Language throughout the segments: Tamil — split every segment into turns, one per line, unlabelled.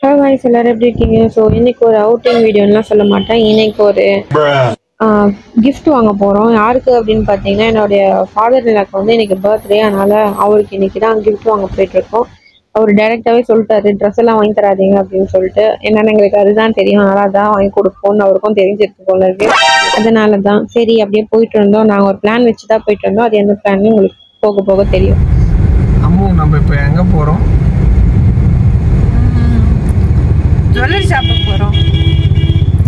Hi guys, எல்லாரும் எப்படி இருக்கீங்க? ஸோ இன்னைக்கு ஒரு அவுட்டிங் வீடியோலாம் சொல்ல மாட்டேன். இன்னைக்கு ஒரு கிஃப்ட் வாங்க போகிறோம். யாருக்கு அப்படின்னு பார்த்தீங்கன்னா, என்னுடைய ஃபாதர் எனக்கு வந்து இன்னைக்கு பர்த்டே, அதனால் அவருக்கு இன்னைக்கு தான் கிஃப்ட் வாங்க போயிட்டுருக்கோம். அவர் டைரெக்டாகவே சொல்லிட்டாரு, ட்ரெஸ் எல்லாம் வாங்கி தராதீங்க அப்படின்னு சொல்லிட்டு. என்னென்னு எங்களுக்கு அதுதான் தெரியும், அதனால் தான் வாங்கி கொடுப்போம்னு அவருக்கும் தெரிஞ்சிருக்கு போல இருக்கு. அதனால தான் சரி அப்படியே போயிட்டு இருந்தோம். நாங்கள் ஒரு பிளான் வச்சு தான் போயிட்டு இருந்தோம். அது எந்த பிளான்னு உங்களுக்கு போக போக தெரியும்.
அம்மா நம்ம இப்போ எங்கே போகிறோம்?
ஜுவல்லரி ஷாப்புக்கு போகிறோம்.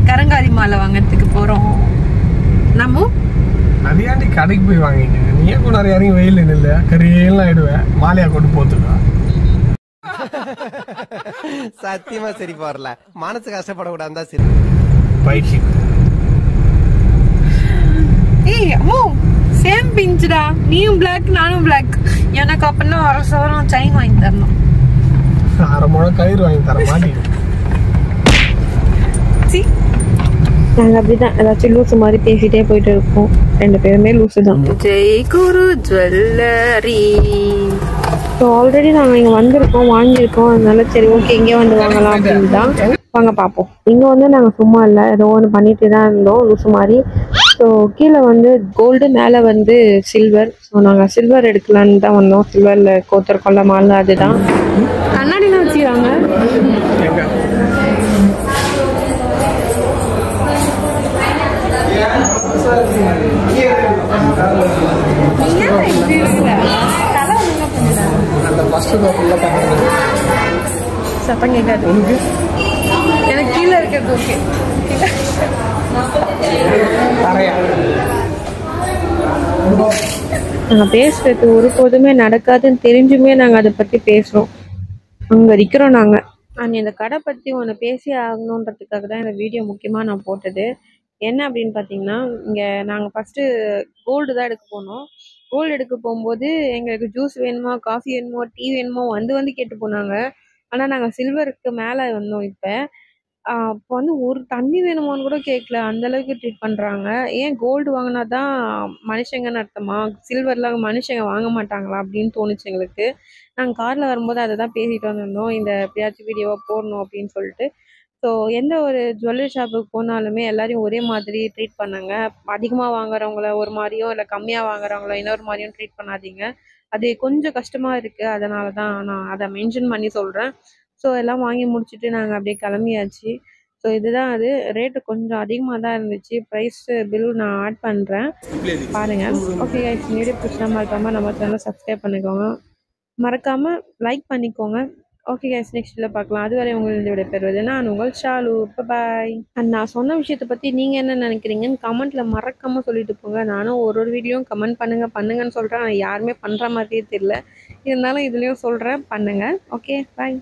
கரங்காரி மாலை வாங்கிறதுக்கு போகிறோம். நம்ம
அதையாண்டி கடைக்கு போய் வாங்கிங்க. நீயே கூட நிறைய இறங்கி வெயில் இல்லை கரியெல்லாம் ஆயிடுவேன். மாலையா கொண்டு போத்துக்கா.
சத்தியமா சரி போறல. மனசு கஷ்டப்படக்கூடாது தான் சரி.
பைக்கு
ஏய் அம்மோ சேம் பிஞ்சுடா. நீயும் பிளாக் நானும் பிளாக். எனக்கு அப்பனா அரசவரம் செயின் வாங்கி தரணும்.
அரை முழம் கயிறு வாங்கி தர மாட்டேங்குது.
நாங்கள் அப்படிதான் ஏதாச்சும் லூசு மாதிரி பேசிட்டே போயிட்டு இருக்கோம். ரெண்டு பேருமே லூசு தான். ஜெய் குரு ஜுவல்லரி. ஸோ ஆல்ரெடி நாங்கள் இங்கே வந்திருக்கோம், வாங்கியிருக்கோம். அதனால சரி ஓகே இங்கே வந்து வாங்கலாம் அப்படின்னு தான் வாங்க பார்ப்போம். இங்கே வந்து நாங்கள் சும்மா இல்லை, ஏதோ ஒன்று பண்ணிட்டு தான் இருந்தோம் லூசு மாதிரி. ஸோ கீழே வந்து கோல்டு, மேலே வந்து சில்வர். ஸோ நாங்கள் சில்வர் எடுக்கலான்னு தான் வந்தோம். சில்வரில் கோத்தர் கொள்ள மாலை அதுதான். கண்ணாடிலாம் வச்சுக்கிறாங்க. சத்தம் கேட்காது எனக்கு. கீழே இருக்கிறது ஓகே. நாங்கள் பேசுறது ஒருபோதுமே நடக்காதுன்னு தெரிஞ்சுமே நாங்கள் அதை பற்றி பேசுகிறோம். அங்கே இருக்கிறோம் நாங்கள். நான் இந்த கடை பற்றி ஒன்று பேசி ஆகணுன்றதுக்காக தான் இந்த வீடியோ முக்கியமாக நான் போட்டது. என்ன அப்படின்னு பார்த்தீங்கன்னா, இங்கே நாங்கள் ஃபஸ்ட்டு கோல்டு தான் எடுக்க போனோம். கோல்டு எடுக்க போகும்போது எங்களுக்கு ஜூஸ் வேணுமா, காஃபி வேணுமோ, டீ வேணுமோ வந்து கேட்டு போனாங்க. ஆனால் நாங்கள் சில்வருக்கு மேலே வந்தோம். இப்போ வந்து ஒரு தண்ணி வேணுமான்னு கூட கேட்கல, அந்தளவுக்கு ட்ரீட் பண்ணுறாங்க. ஏன் கோல்டு வாங்கினா தான் மனுஷங்கன்னு அர்த்தமா? சில்வர்லாம் மனுஷங்க வாங்க மாட்டாங்களா அப்படின்னு தோணுச்சு எங்களுக்கு. நாங்கள் காரில் வரும்போது அதை தான் பேசிட்டு வந்திருந்தோம், இந்த எப்படியாச்சும் வீடியோவாக போடணும் அப்படின்னு சொல்லிட்டு. ஸோ எந்த ஒரு ஜுவல்லரி ஷாப்புக்கு போனாலுமே எல்லாரையும் ஒரே மாதிரி ட்ரீட் பண்ணுங்க. அதிகமாக வாங்குறவங்கள ஒரு மாதிரியும், இல்லை கம்மியாக வாங்குறவங்கள இன்னொரு மாதிரியும் ட்ரீட் பண்ணாதீங்க. அது கொஞ்சம் கஷ்டமாக இருக்குது. அதனால தான் நான் அதை மென்ஷன் பண்ணி சொல்கிறேன். ஸோ எல்லாம் வாங்கி முடிச்சுட்டு நாங்கள் அப்படியே கிளம்பியாச்சு. ஸோ இதுதான் அது. ரேட்டு கொஞ்சம் அதிகமாக தான் இருந்துச்சு. ப்ரைஸ் பில் நான் ஆட் பண்ணுறேன், பாருங்கள். ஓகே கைஸ், வீடியோ பிடிச்சா மறக்காமல் நம்ம சேனலை சப்ஸ்கிரைப் பண்ணிக்கோங்க, மறக்காமல் லைக் பண்ணிக்கோங்க. ஓகே கைஸ், நெக்ஸ்ட் வீடியோவில் பார்க்கலாம். அதுவரை உங்களுடைய விடைபெறுவது நான் உங்கள் ஷாலு. பாய். அண்ட் நான் சொன்ன விஷயத்தை பற்றி நீங்கள் என்ன நினைக்கிறீங்கன்னு கமெண்ட்டில் மறக்காமல் சொல்லிட்டு போங்க. நானும் ஒரு வீடியோவும் கமெண்ட் பண்ணுங்கன்னு சொல்கிறேன். ஆனால் யாருமே பண்ணுற மாதிரியே தெரியல. இருந்தாலும் இதுலேயும் சொல்கிறேன், பண்ணுங்கள். Okay bye.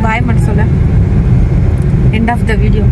பாய் மட்டும் சொல்ல. End of the video.